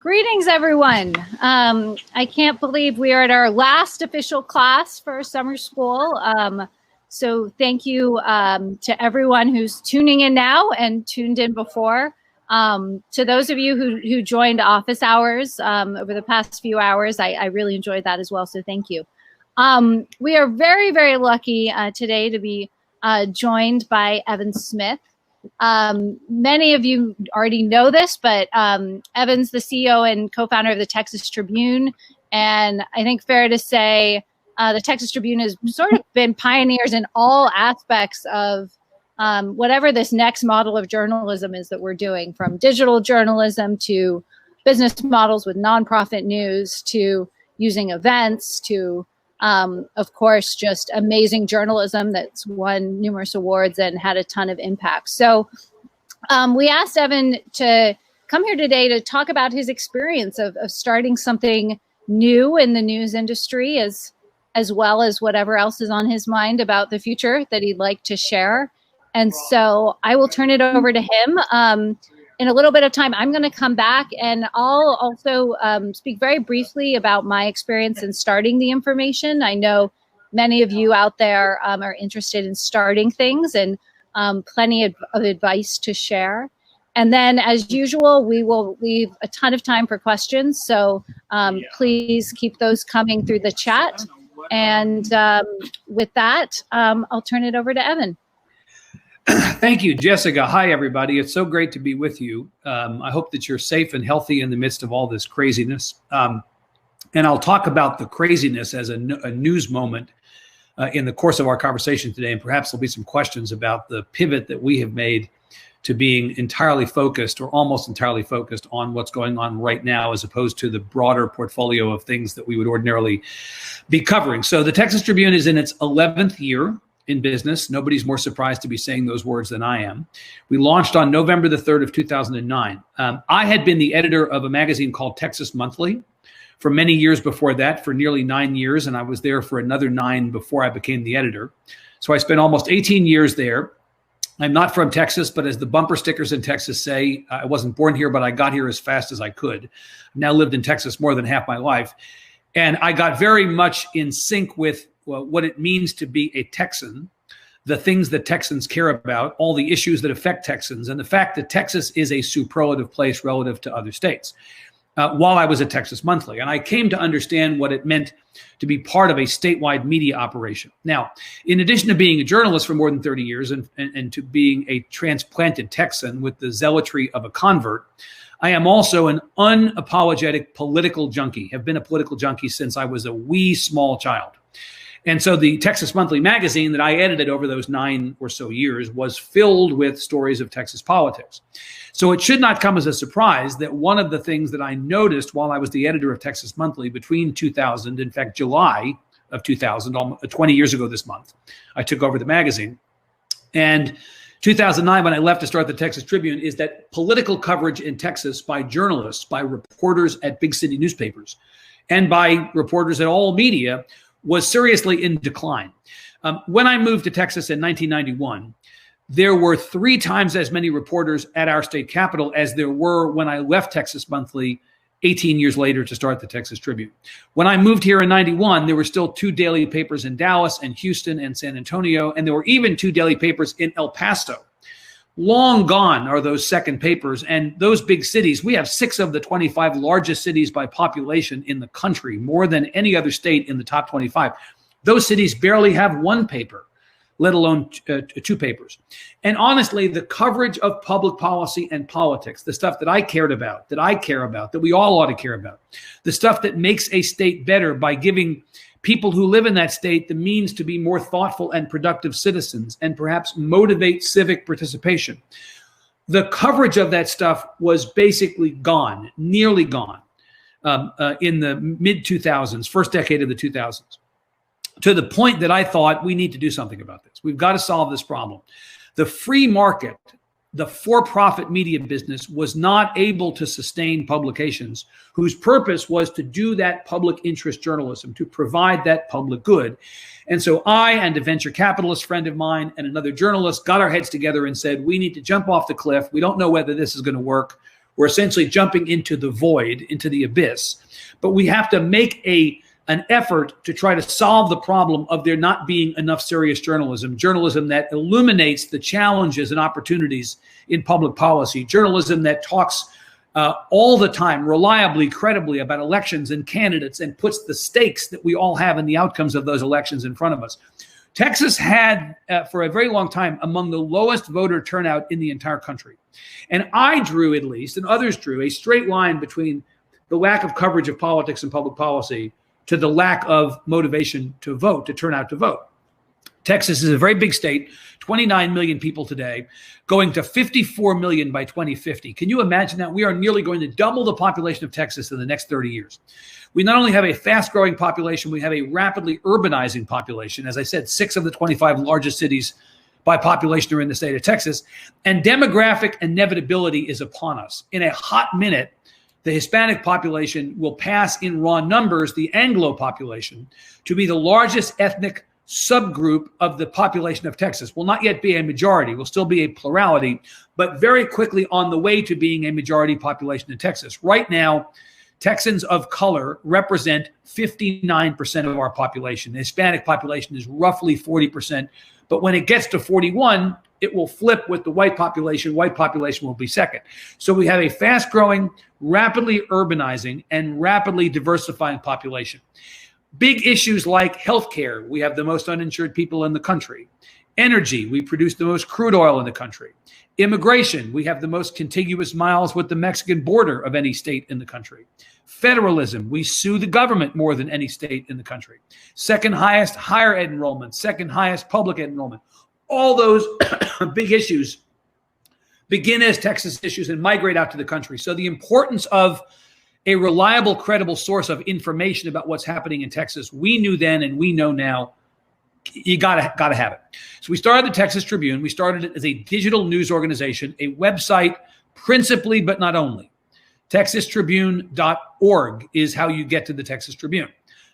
Greetings, everyone. I can't believe we are at our last official class for summer school. So thank you to everyone who's tuning in now and tuned in before. To those of you who joined office hours over the past few hours, I really enjoyed that as well, so thank you. We are very, very lucky today to be joined by Evan Smith. Many of you already know this, but Evan's the CEO and co-founder of the Texas Tribune. And I think fair to say the Texas Tribune has sort of been pioneers in all aspects of whatever this next model of journalism is that we're doing, from digital journalism to business models with nonprofit news to using events to of course, just amazing journalism that's won numerous awards and had a ton of impact. So we asked Evan to come here today to talk about his experience of starting something new in the news industry, as well as whatever else is on his mind about the future that he'd like to share. And so I will turn it over to him. In a little bit of time, I'm going to come back and I'll also speak very briefly about my experience in starting the information. I know many of you out there are interested in starting things and plenty of advice to share. And then, as usual, we will leave a ton of time for questions. So please keep those coming through the chat. And with that, I'll turn it over to Evan. Thank you, Jessica. Hi, everybody. It's so great to be with you. I hope that you're safe and healthy in the midst of all this craziness. And I'll talk about the craziness as a news moment in the course of our conversation today. And perhaps there'll be some questions about the pivot that we have made to being entirely focused or almost entirely focused on what's going on right now, as opposed to the broader portfolio of things that we would ordinarily be covering. So the Texas Tribune is in its 11th year in business. Nobody's more surprised to be saying those words than I am. We launched on November the 3rd of 2009. I had been the editor of a magazine called Texas Monthly for many years before that, for nearly 9 years, and I was there for another 9 before I became the editor. So I spent almost 18 years there. I'm not from Texas, but as the bumper stickers in Texas say, I wasn't born here, but I got here as fast as I could. I've now lived in Texas more than half my life. And I got very much in sync with what it means to be a Texan, the things that Texans care about, all the issues that affect Texans, and the fact that Texas is a superlative place relative to other states, while I was at Texas Monthly. And I came to understand what it meant to be part of a statewide media operation. Now, in addition to being a journalist for more than 30 years and to being a transplanted Texan with the zealotry of a convert, I am also an unapologetic political junkie, have been a political junkie since I was a wee small child. And so the Texas Monthly magazine that I edited over those 9 or so years was filled with stories of Texas politics. So it should not come as a surprise that one of the things that I noticed while I was the editor of Texas Monthly between 2000, in fact, July of 2000, almost 20 years ago this month, I took over the magazine. And 2009, when I left to start the Texas Tribune, is that political coverage in Texas by journalists, by reporters at big city newspapers, and by reporters at all media was seriously in decline. When I moved to Texas in 1991, there were 3 times as many reporters at our state capitol as there were when I left Texas Monthly 18 years later to start the Texas Tribune. When I moved here in 91, there were still 2 daily papers in Dallas and Houston and San Antonio, and there were even 2 daily papers in El Paso. Long gone are those second papers, and those big cities, we have 6 of the 25 largest cities by population in the country, more than any other state in the top 25. Those cities barely have 1 paper, let alone 2 papers. And honestly, the coverage of public policy and politics, the stuff that I cared about, that I care about, that we all ought to care about, the stuff that makes a state better by giving people who live in that state the means to be more thoughtful and productive citizens and perhaps motivate civic participation. The coverage of that stuff was basically gone, nearly gone, in the mid-2000s, first decade of the 2000s, to the point that I thought we need to do something about this. We've got to solve this problem. The free market, the for-profit media business, was not able to sustain publications whose purpose was to do that public interest journalism, to provide that public good. And so I and a venture capitalist friend of mine and another journalist got our heads together and said, we need to jump off the cliff. We don't know whether this is going to work. We're essentially jumping into the void, into the abyss. But we have to make an effort to try to solve the problem of there not being enough serious journalism that illuminates the challenges and opportunities in public policy, journalism that talks all the time, reliably, credibly about elections and candidates and puts the stakes that we all have in the outcomes of those elections in front of us. Texas had, for a very long time, among the lowest voter turnout in the entire country. And I drew, at least, and others drew, a straight line between the lack of coverage of politics and public policy to the lack of motivation to vote, to turn out to vote. Texas is a very big state, 29 million people today, going to 54 million by 2050. Can you imagine that? We are nearly going to double the population of Texas in the next 30 years. We not only have a fast-growing population, we have a rapidly urbanizing population. As I said, 6 of the 25 largest cities by population are in the state of Texas. And demographic inevitability is upon us. In a hot minute, the Hispanic population will pass in raw numbers the Anglo population to be the largest ethnic subgroup of the population of Texas. Will not yet be a majority, will still be a plurality, but very quickly on the way to being a majority population in Texas. Right now, Texans of color represent 59% of our population. The Hispanic population is roughly 40%, but when it gets to 41, it will flip with the white population. White population will be second. So we have a fast-growing, rapidly urbanizing, and rapidly diversifying population. Big issues like healthcare. We have the most uninsured people in the country. Energy. We produce the most crude oil in the country. Immigration. We have the most contiguous miles with the Mexican border of any state in the country. Federalism. We sue the government more than any state in the country. Second highest higher ed enrollment. Second highest public ed enrollment. All those big issues begin as Texas issues and migrate out to the country. So the importance of a reliable, credible source of information about what's happening in Texas, we knew then and we know now, you gotta have it. So we started the Texas Tribune. We started it as a digital news organization, a website principally, but not only. TexasTribune.org is how you get to the Texas Tribune.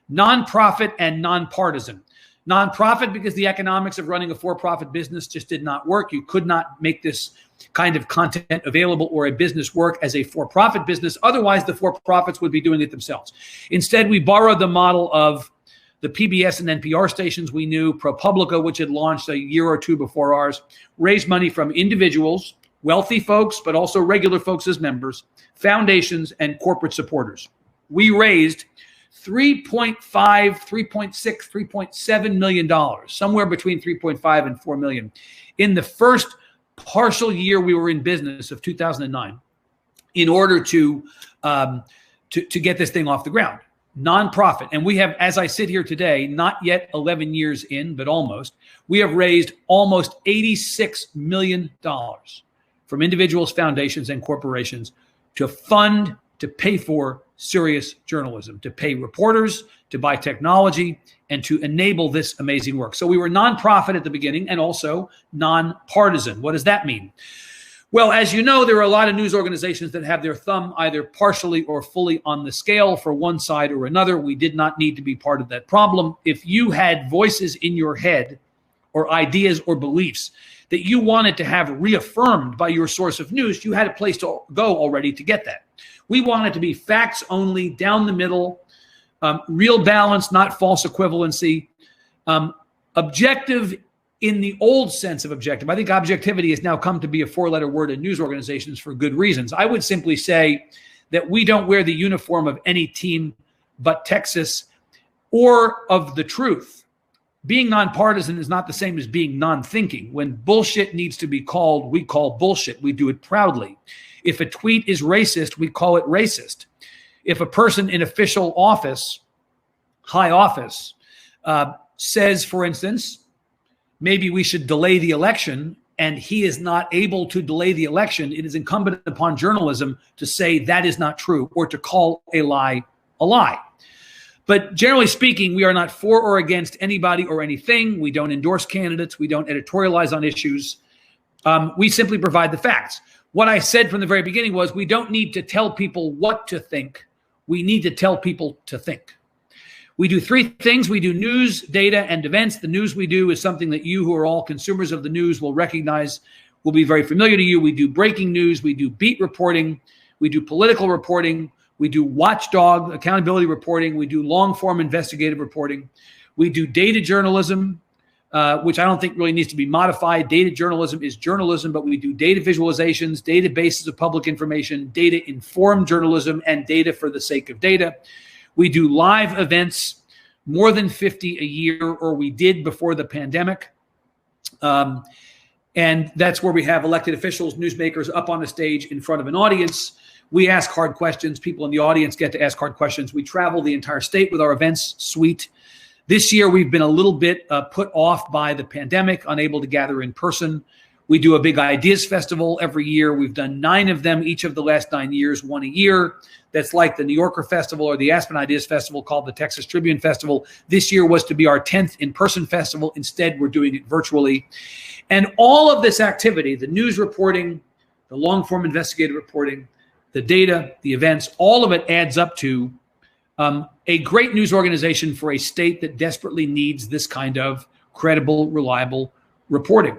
Non-profit and nonpartisan. Non-profit because the economics of running a for-profit business just did not work. You could not make this kind of content available or a business work as a for-profit business. Otherwise, the for-profits would be doing it themselves. Instead, we borrowed the model of the PBS and NPR stations we knew, ProPublica, which had launched a year or two before ours, raised money from individuals, wealthy folks, but also regular folks as members, foundations, and corporate supporters. We raised $3.5, $3.6, $3.7 million, somewhere between $3.5 and $4 million in the first partial year we were in business of 2009 in order to get this thing off the ground. Nonprofit. And we have, as I sit here today, not yet 11 years in, but almost, we have raised almost $86 million from individuals, foundations, and corporations to fund, to pay for serious journalism, to pay reporters, to buy technology, and to enable this amazing work. So we were nonprofit at the beginning and also nonpartisan. What does that mean? Well, as you know, there are a lot of news organizations that have their thumb either partially or fully on the scale for one side or another. We did not need to be part of that problem. If you had voices in your head or ideas or beliefs that you wanted to have reaffirmed by your source of news, you had a place to go already to get that. We wanted to be facts only, down the middle, real balance, not false equivalency, objective in the old sense of objective. I think objectivity has now come to be a 4-letter word in news organizations for good reasons. I would simply say that we don't wear the uniform of any team but Texas or of the truth. Being nonpartisan is not the same as being non-thinking. When bullshit needs to be called, we call bullshit. We do it proudly. If a tweet is racist, we call it racist. If a person in official office, high office, says, for instance, maybe we should delay the election, and he is not able to delay the election, it is incumbent upon journalism to say that is not true or to call a lie a lie. But generally speaking, we are not for or against anybody or anything. We don't endorse candidates. We don't editorialize on issues. We simply provide the facts. What I said from the very beginning was we don't need to tell people what to think. We need to tell people to think. We do 3 things. We do news, data, and events. The news we do is something that you who are all consumers of the news will recognize, will be very familiar to you. We do breaking news. We do beat reporting. We do political reporting. We do watchdog accountability reporting. We do long-form investigative reporting. We do data journalism, which I don't think really needs to be modified. Data journalism is journalism, but we do data visualizations, databases of public information, data-informed journalism, and data for the sake of data. We do live events, more than 50 a year, or we did before the pandemic. And that's where we have elected officials, newsmakers up on a stage in front of an audience. We ask hard questions. People in the audience get to ask hard questions. We travel the entire state with our events suite. This year, we've been a little bit put off by the pandemic, unable to gather in person. We do a big ideas festival every year. We've done 9 of them each of the last 9 years, one a year. That's like the New Yorker Festival or the Aspen Ideas Festival, called the Texas Tribune Festival. This year was to be our 10th in-person festival. Instead, we're doing it virtually. And all of this activity, the news reporting, the long-form investigative reporting, the data, the events, all of it adds up to a great news organization for a state that desperately needs this kind of credible, reliable reporting.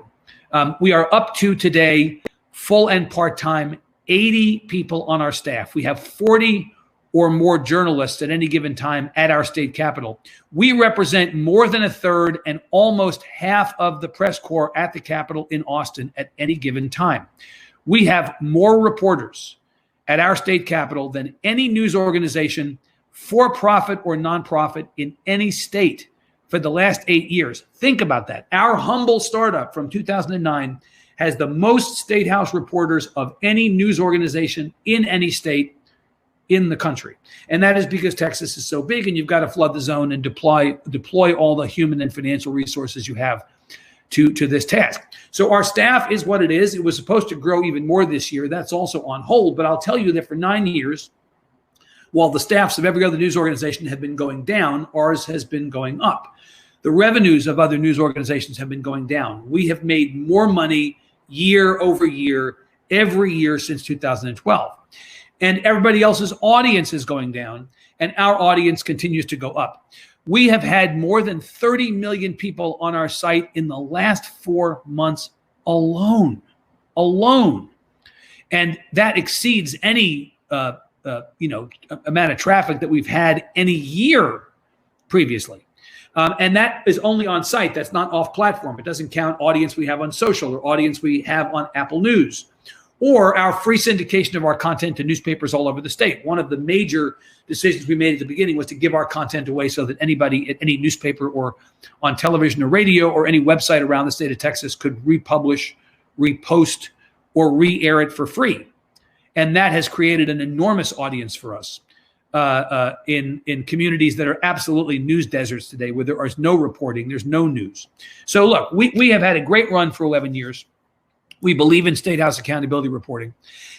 We are up to today, full and part-time, 80 people on our staff. We have 40 or more journalists at any given time at our state capitol. We represent more than a third and almost half of the press corps at the Capitol in Austin at any given time. We have more reporters at our state capitol than any news organization, for-profit or nonprofit, in any state for the last 8 years. Think about that. Our humble startup from 2009 has the most state house reporters of any news organization in any state in the country. And that is because Texas is so big, and you've got to flood the zone and deploy all the human and financial resources you have to this task. So our staff is what it is. It was supposed to grow even more this year. That's also on hold. But I'll tell you that for 9 years, while the staffs of every other news organization have been going down, ours has been going up. The revenues of other news organizations have been going down. We have made more money year over year, every year since 2012. And everybody else's audience is going down, and our audience continues to go up. We have had more than 30 million people on our site in the last 4 months alone. And that exceeds any amount of traffic that we've had any year previously. And that is only on site. That's not off platform. It doesn't count audience we have on social or audience we have on Apple News or our free syndication of our content to newspapers all over the state. One of the major decisions we made at the beginning was to give our content away so that anybody at any newspaper or on television or radio or any website around the state of Texas could republish, repost, or re-air it for free. And that has created an enormous audience for us in communities that are absolutely news deserts today, where there is no reporting, there's no news. So look, we have had a great run for 11 years. We believe in state house accountability reporting,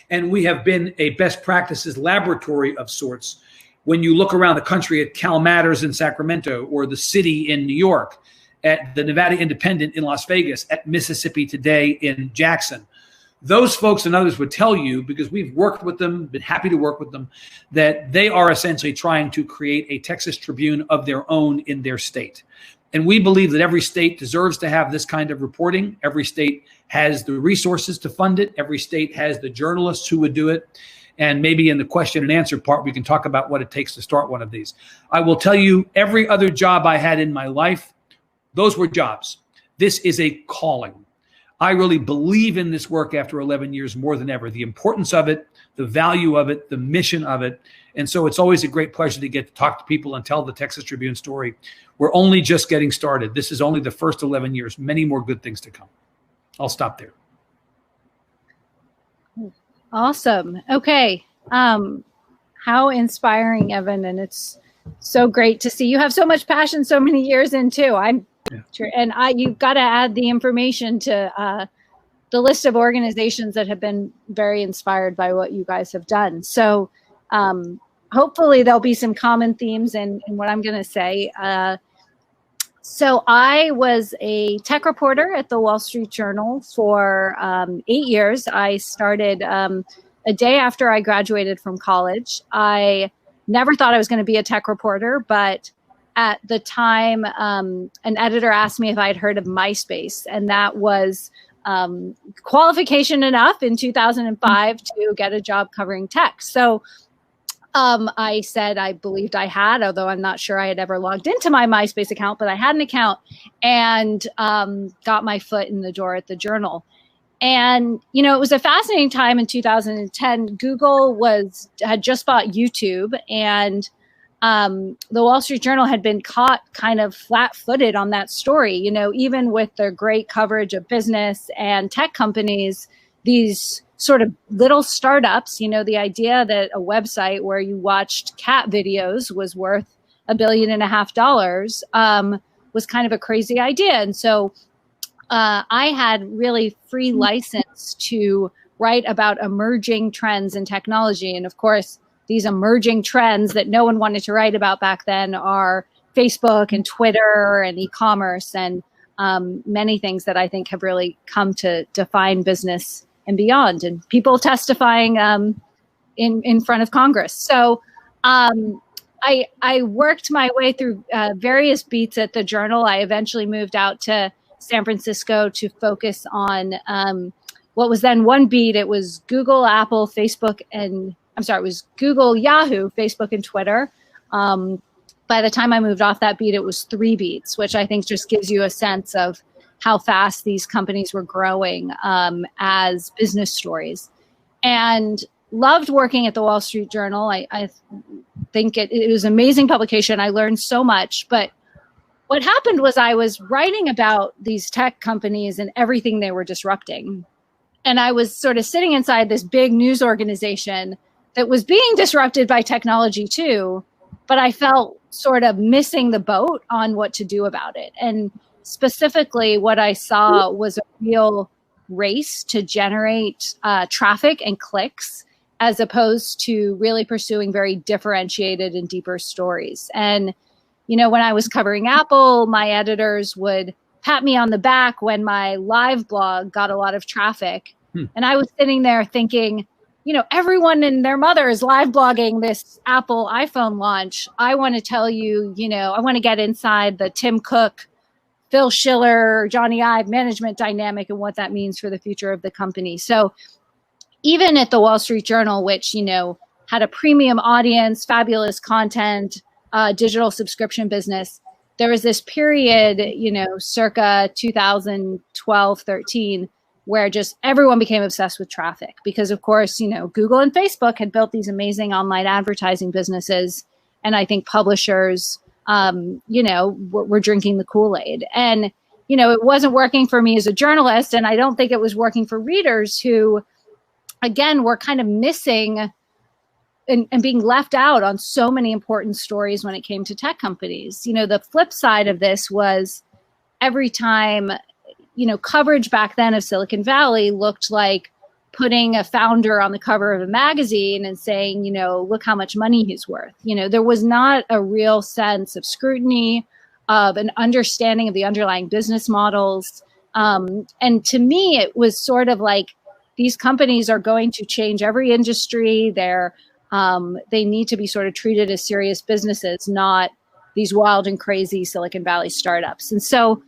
and we have been a best practices laboratory of sorts. When you look around the country at Cal Matters in Sacramento, or the City in New York, at the Nevada Independent in Las Vegas, at Mississippi Today in Jackson, those folks and others would tell you, because we've worked with them, been happy to work with them, that they are essentially trying to create a Texas Tribune of their own in their state. And we believe that every state deserves to have this kind of reporting. Every state has the resources to fund it. Every state has the journalists who would do it. And maybe in the question and answer part, we can talk about what it takes to start one of these. I will tell you, every other job I had in my life, those were jobs. This is a calling. I really believe in this work after 11 years more than ever, the importance of it, the value of it, the mission of it. And so it's always a great pleasure to get to talk to people and tell the Texas Tribune story. We're only just getting started. This is only the first 11 years, many more good things to come. I'll stop there. Awesome. Okay. How inspiring, Evan. And it's so great to see you have so much passion so many years in too. And you've got to add the information to the list of organizations that have been very inspired by what you guys have done. So hopefully there'll be some common themes in what I'm going to say. So I was a tech reporter at the Wall Street Journal for 8 years. I started a day after I graduated from college. I never thought I was going to be a tech reporter, but at the time, an editor asked me if I'd heard of MySpace, and that was qualification enough in 2005 to get a job covering tech. So I said I believed I had, although I'm not sure I had ever logged into my MySpace account, but I had an account and got my foot in the door at the Journal. And, you know, it was a fascinating time in 2010. Google had just bought YouTube, and the Wall Street Journal had been caught kind of flat-footed on that story. You know, even with their great coverage of business and tech companies, these sort of little startups, you know, the idea that a website where you watched cat videos was worth $1.5 billion was kind of a crazy idea. And so I had really free license to write about emerging trends in technology. And of course, these emerging trends that no one wanted to write about back then are Facebook and Twitter and e-commerce and many things that I think have really come to define business and beyond, and people testifying in front of Congress. So I worked my way through various beats at the Journal. I eventually moved out to San Francisco to focus on what was then one beat. It was Google, Apple, Facebook, it was Google, Yahoo, Facebook, and Twitter. By the time I moved off that beat, it was 3 beats, which I think just gives you a sense of how fast these companies were growing as business stories. And loved working at the Wall Street Journal. I think it was an amazing publication. I learned so much, but what happened was I was writing about these tech companies and everything they were disrupting. And I was sort of sitting inside this big news organization that was being disrupted by technology too, but I felt sort of missing the boat on what to do about it. And specifically, what I saw was a real race to generate traffic and clicks, as opposed to really pursuing very differentiated and deeper stories. And you know, when I was covering Apple, my editors would pat me on the back when my live blog got a lot of traffic. And I was sitting there thinking, you know, everyone and their mother is live blogging this Apple iPhone launch. I want to tell you, you know, I want to get inside the Tim Cook, Phil Schiller, Johnny Ive management dynamic and what that means for the future of the company. So even at the Wall Street Journal, which, you know, had a premium audience, fabulous content, digital subscription business, there was this period, you know, circa 2012, 13, where just everyone became obsessed with traffic because, of course, you know, Google and Facebook had built these amazing online advertising businesses. And I think publishers, you know, were drinking the Kool-Aid. And, you know, it wasn't working for me as a journalist. And I don't think it was working for readers who, again, were kind of missing and being left out on so many important stories when it came to tech companies. You know, the flip side of this was every time, you know, coverage back then of Silicon Valley looked like putting a founder on the cover of a magazine and saying, you know, look how much money he's worth. You know, there was not a real sense of scrutiny, of an understanding of the underlying business models. And to me, it was sort of like these companies are going to change every industry. They need to be sort of treated as serious businesses, not these wild and crazy Silicon Valley startups. And so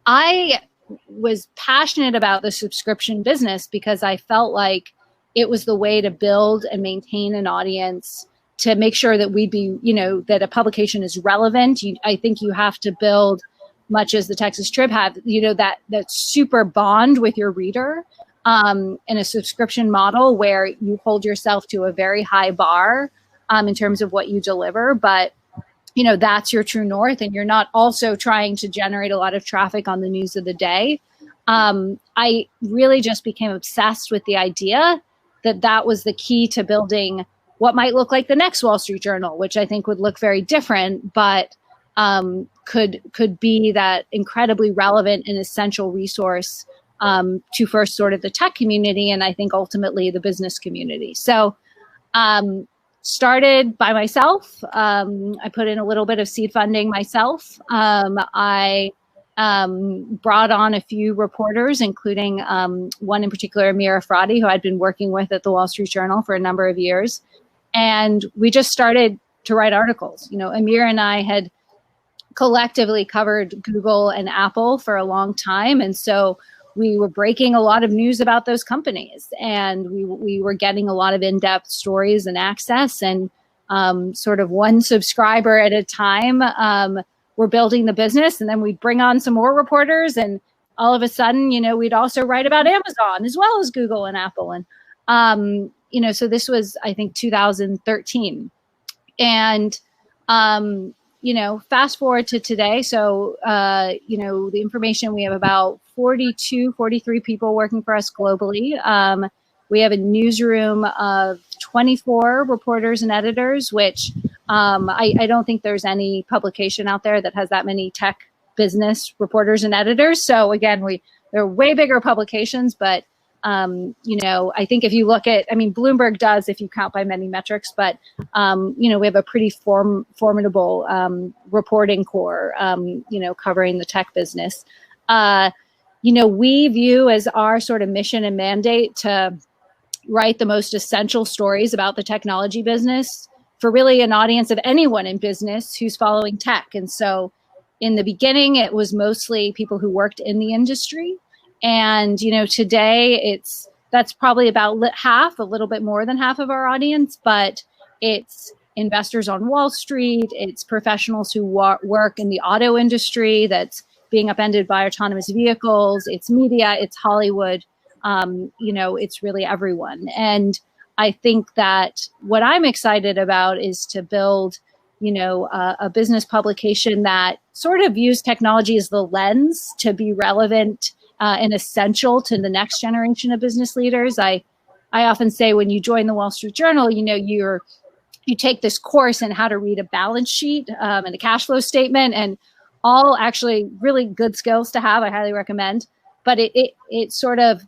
I was passionate about the subscription business because I felt like it was the way to build and maintain an audience, to make sure that we'd be, you know, that a publication is relevant. I think you have to build, much as the Texas Trib have, you know, that super bond with your reader. In a subscription model where you hold yourself to a very high bar in terms of what you deliver, but you know, that's your true north, and you're not also trying to generate a lot of traffic on the news of the day. I really just became obsessed with the idea that was the key to building what might look like the next Wall Street Journal, which I think would look very different, but could be that incredibly relevant and essential resource to first sort of the tech community, and I think ultimately the business community. So started by myself. I put in a little bit of seed funding myself. I brought on a few reporters, including one in particular, Amir Afradi, who I'd been working with at the Wall Street Journal for a number of years. And we just started to write articles. You know, Amir and I had collectively covered Google and Apple for a long time. And so we were breaking a lot of news about those companies, and we were getting a lot of in-depth stories and access, and sort of one subscriber at a time. We're building the business, and then we'd bring on some more reporters, and all of a sudden, we'd also write about Amazon as well as Google and Apple. And, so this was, I think, 2013. And, fast forward to today. So, the information, we have about 43 people working for us globally. We have a newsroom of 24 reporters and editors, which I don't think there's any publication out there that has that many tech business reporters and editors. So again, they're way bigger publications, but I think if you look at, Bloomberg does if you count by many metrics, but we have a pretty formidable reporting core, covering the tech business. We view as our sort of mission and mandate to write the most essential stories about the technology business for really an audience of anyone in business who's following tech. And so in the beginning, it was mostly people who worked in the industry. And, today that's probably about half, a little bit more than half of our audience, but it's investors on Wall Street. It's professionals who work in the auto industry that's being upended by autonomous vehicles. It's media, it's Hollywood. It's really everyone. And I think that what I'm excited about is to build, a business publication that sort of views technology as the lens to be relevant and essential to the next generation of business leaders. I often say when you join the Wall Street Journal, you take this course in how to read a balance sheet and a cash flow statement, and all actually really good skills to have. I highly recommend. But it sort of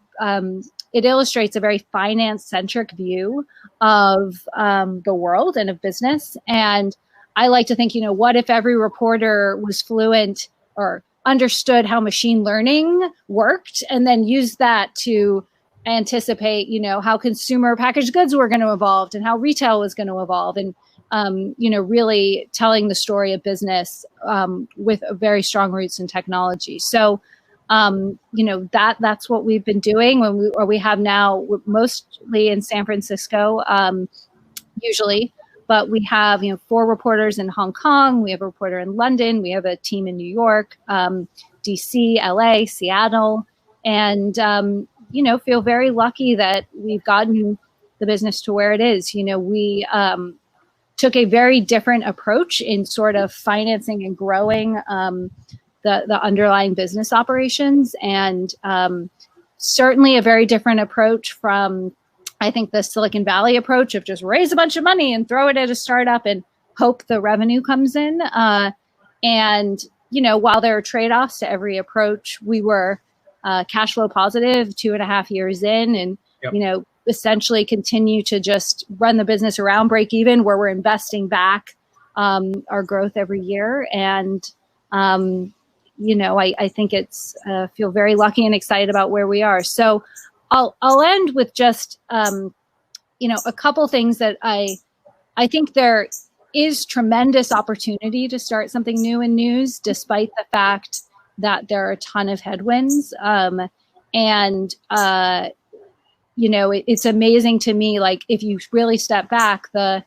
it illustrates a very finance-centric view of the world and of business. And I like to think, what if every reporter was fluent or understood how machine learning worked, and then used that to anticipate, how consumer packaged goods were going to evolve and how retail was going to evolve, and really telling the story of business with very strong roots in technology. So, that's what we've been doing. We have now mostly in San Francisco, usually, but we have 4 reporters in Hong Kong. We have a reporter in London. We have a team in New York, DC, LA, Seattle, and feel very lucky that we've gotten the business to where it is. We took a very different approach in sort of financing and growing the underlying business operations, and certainly a very different approach from, I think, the Silicon Valley approach of just raise a bunch of money and throw it at a startup and hope the revenue comes in. And while there are trade-offs to every approach, we were cash flow positive 2.5 years in, and yep. Essentially continue to just run the business around break even, where we're investing back our growth every year. And I think it's feel very lucky and excited about where we are. So I'll end with just a couple things that I think there is tremendous opportunity to start something new in news, despite the fact that there are a ton of headwinds. It's amazing to me, like, if you really step back, the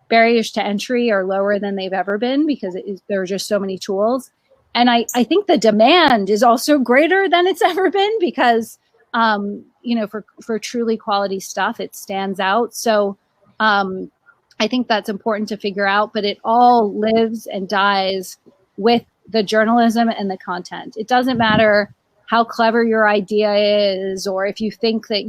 barriers to entry are lower than they've ever been, because there are just so many tools. And I think the demand is also greater than it's ever been, because, for truly quality stuff, it stands out. So I think that's important to figure out, but it all lives and dies with the journalism and the content. It doesn't matter how clever your idea is, or if you think that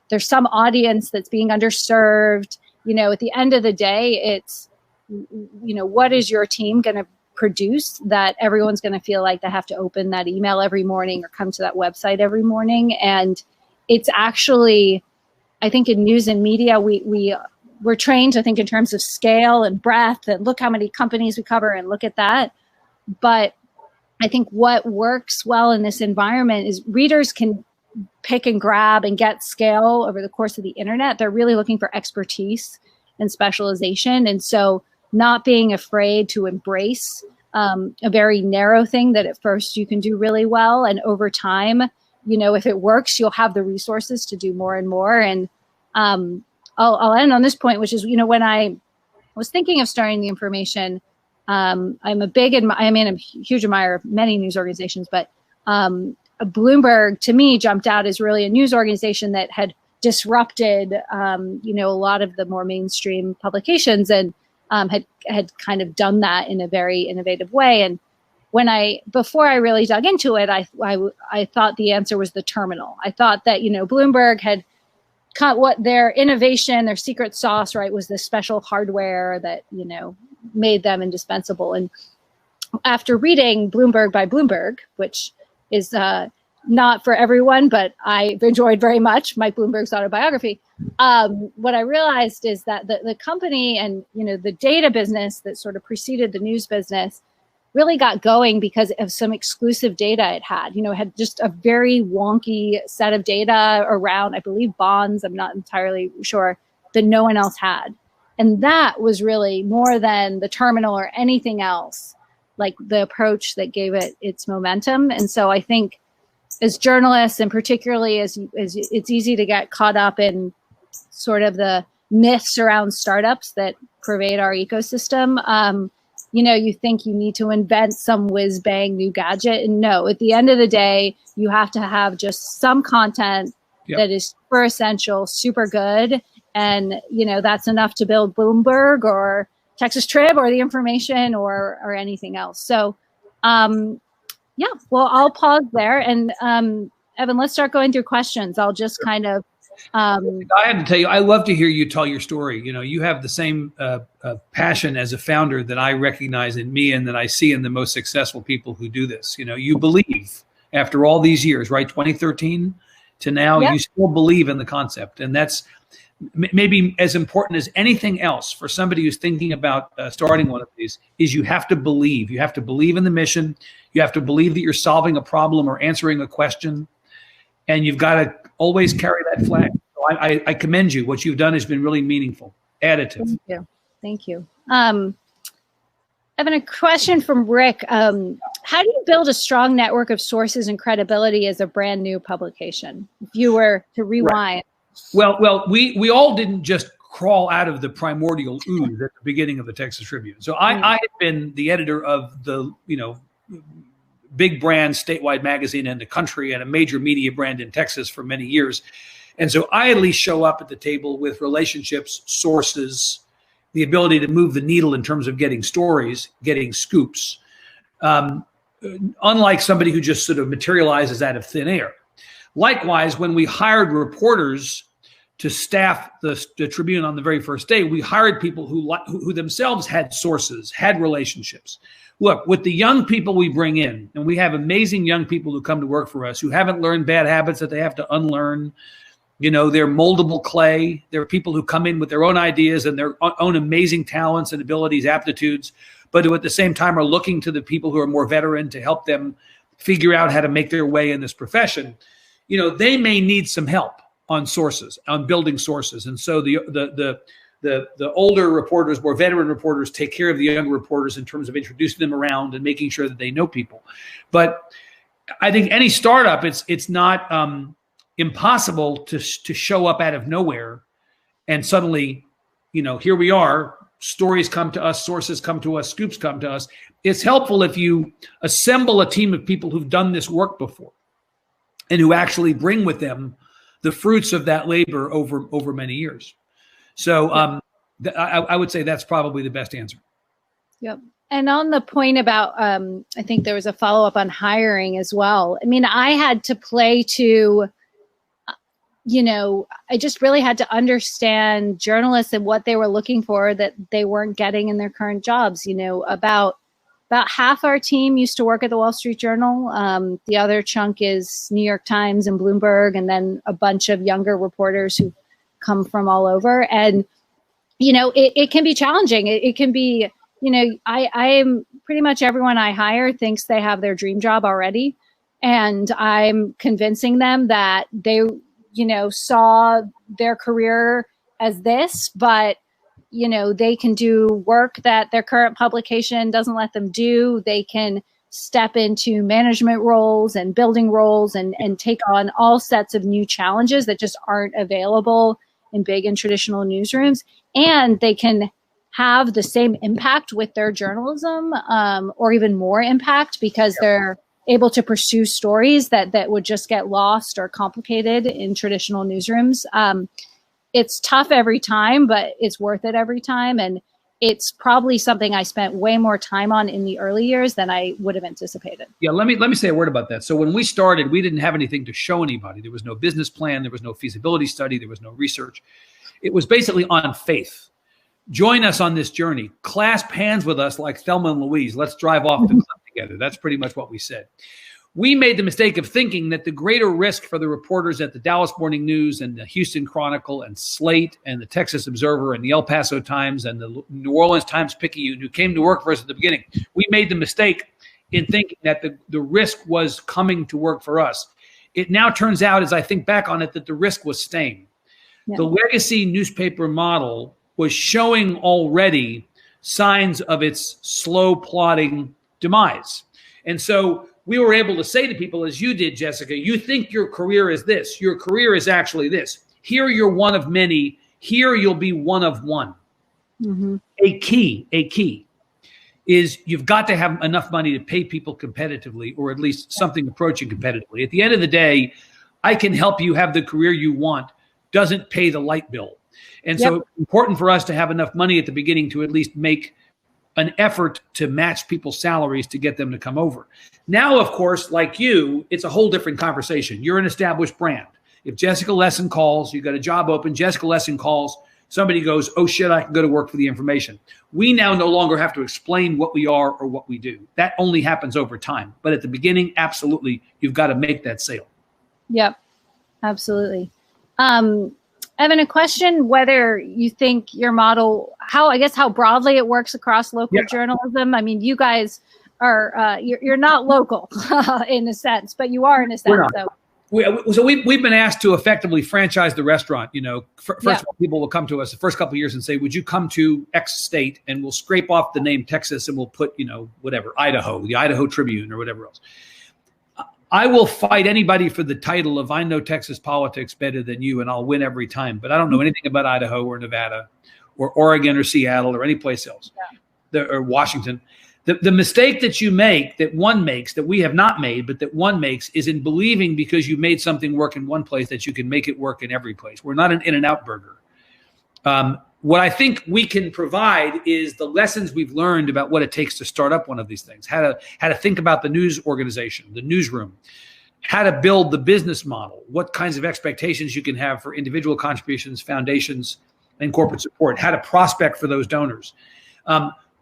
there's some audience that's being underserved. At the end of the day, it's, what is your team going to produce that everyone's going to feel like they have to open that email every morning or come to that website every morning? And it's actually, I think in news and media, we're trained to think in terms of scale and breadth, and look how many companies we cover and look at that. But I think what works well in this environment is readers can pick and grab and get scale over the course of the internet. They're really looking for expertise and specialization. And so not being afraid to embrace a very narrow thing that at first you can do really well, and over time, if it works, you'll have the resources to do more and more. And I'll end on this point, which is, when I was thinking of starting the information, I'm a huge admirer of many news organizations, but Bloomberg to me jumped out as really a news organization that had disrupted, a lot of the more mainstream publications, and had kind of done that in a very innovative way. And before I really dug into it, I thought the answer was the terminal. I thought that, Bloomberg had caught what their innovation, their secret sauce, right, was this special hardware that, made them indispensable. And after reading Bloomberg by Bloomberg, which is not for everyone, but I enjoyed very much Mike Bloomberg's autobiography, what I realized is that the company and, the data business that sort of preceded the news business really got going because of some exclusive data it had. It had just a very wonky set of data around, I believe, bonds, I'm not entirely sure, that no one else had. And that was really more than the terminal or anything else, like the approach that gave it its momentum. And so I think as journalists, and particularly as it's easy to get caught up in sort of the myths around startups that pervade our ecosystem, you think you need to invent some whiz bang new gadget. And no, at the end of the day, you have to have just some content that is super essential, super good. And, that's enough to build Bloomberg or Texas Trib or the Information or anything else. So, well, I'll pause there. And Evan, let's start going through questions. I'll just kind of I have to tell you, I love to hear you tell your story. You have the same passion as a founder that I recognize in me and that I see in the most successful people who do this. You believe after all these years, right? 2013 to now, you still believe in the concept. And that's maybe as important as anything else for somebody who's thinking about starting one of these is you have to believe. You have to believe in the mission. You have to believe that you're solving a problem or answering a question. And you've got to always carry that flag. So I commend you. What you've done has been really meaningful, additive. Thank you. Evan, a question from Rick. How do you build a strong network of sources and credibility as a brand new publication? If you were to rewind. Right. Well, we all didn't just crawl out of the primordial ooze at the beginning of the Texas Tribune. So I had been the editor of the, big brand statewide magazine in the country and a major media brand in Texas for many years. And so I at least show up at the table with relationships, sources, the ability to move the needle in terms of getting stories, getting scoops, unlike somebody who just sort of materializes out of thin air. Likewise, when we hired reporters to staff the Tribune on the very first day, we hired people who themselves had sources, had relationships. Look, with the young people we bring in, and we have amazing young people who come to work for us who haven't learned bad habits that they have to unlearn. They're moldable clay. They're people who come in with their own ideas and their own amazing talents and abilities, aptitudes, but who at the same time are looking to the people who are more veteran to help them figure out how to make their way in this profession. They may need some help on sources, on building sources. And so the older reporters, more veteran reporters, take care of the younger reporters in terms of introducing them around and making sure that they know people. But I think any startup, it's not impossible to show up out of nowhere and suddenly, here we are, stories come to us, sources come to us, scoops come to us. It's helpful if you assemble a team of people who've done this work before and who actually bring with them the fruits of that labor over many years. So I would say that's probably the best answer. Yep. And on the point about, I think there was a follow-up on hiring as well. I mean, I had to play to, I just really had to understand journalists and what they were looking for that they weren't getting in their current jobs. About half our team used to work at the Wall Street Journal. The other chunk is New York Times and Bloomberg, and then a bunch of younger reporters who come from all over. And, it can be challenging. It can be, I am pretty much everyone I hire thinks they have their dream job already. And I'm convincing them that they, saw their career as this, but they can do work that their current publication doesn't let them do. They can step into management roles and building roles and take on all sets of new challenges that just aren't available in big and traditional newsrooms. And they can have the same impact with their journalism, or even more impact, because they're able to pursue stories that would just get lost or complicated in traditional newsrooms. It's tough every time, but it's worth it every time. And it's probably something I spent way more time on in the early years than I would have anticipated. Yeah, let me say a word about that. So when we started, we didn't have anything to show anybody. There was no business plan. There was no feasibility study. There was no research. It was basically on faith. Join us on this journey. Clasp hands with us like Thelma and Louise. Let's drive off the cliff together. That's pretty much what we said. We made the mistake of thinking that the greater risk for the reporters at the Dallas Morning News and the Houston Chronicle and Slate and the Texas Observer and the El Paso Times and the New Orleans Times-Picayune, who came to work for us at the beginning, we made the mistake in thinking that the risk was coming to work for us. It now turns out, as I think back on it, that the risk was staying. Yeah. The legacy newspaper model was showing already signs of its slow plodding demise. And so we were able to say to people, as you did, Jessica, you think your career is this. Your career is actually this. Here you're one of many. Here you'll be one of one. Mm-hmm. A key is you've got to have enough money to pay people competitively, or at least something approaching competitively. At the end of the day, I can help you have the career you want, doesn't pay the light bill. And so it's important for us to have enough money at the beginning to at least make an effort to match people's salaries to get them to come over. Now, of course, like you, it's a whole different conversation. You're an established brand. If Jessica Lessin calls, you got a job open, Jessica Lessin calls, somebody goes, oh shit, I can go to work for the information. We now no longer have to explain what we are or what we do. That only happens over time. But at the beginning, absolutely, you've got to make that sale. Yep, absolutely. Evan, a question whether you think your model, how broadly it works across local journalism. I mean, you guys are, you're not local in a sense, but you are in a sense. So we've been asked to effectively franchise the restaurant. You know, first of all, people will come to us the first couple of years and say, would you come to X state, and we'll scrape off the name Texas and we'll put, whatever, Idaho, the Idaho Tribune or whatever else. I will fight anybody for the title of I know Texas politics better than you, and I'll win every time. But I don't know anything about Idaho or Nevada or Oregon or Seattle or any place else, or Washington. The mistake that you make, that one makes, that we have not made, but that one makes, is in believing because you made something work in one place that you can make it work in every place. We're not an In-N-Out burger. What I think we can provide is the lessons we've learned about what it takes to start up one of these things, how to think about the news organization, the newsroom, how to build the business model, what kinds of expectations you can have for individual contributions, foundations, and corporate support, how to prospect for those donors,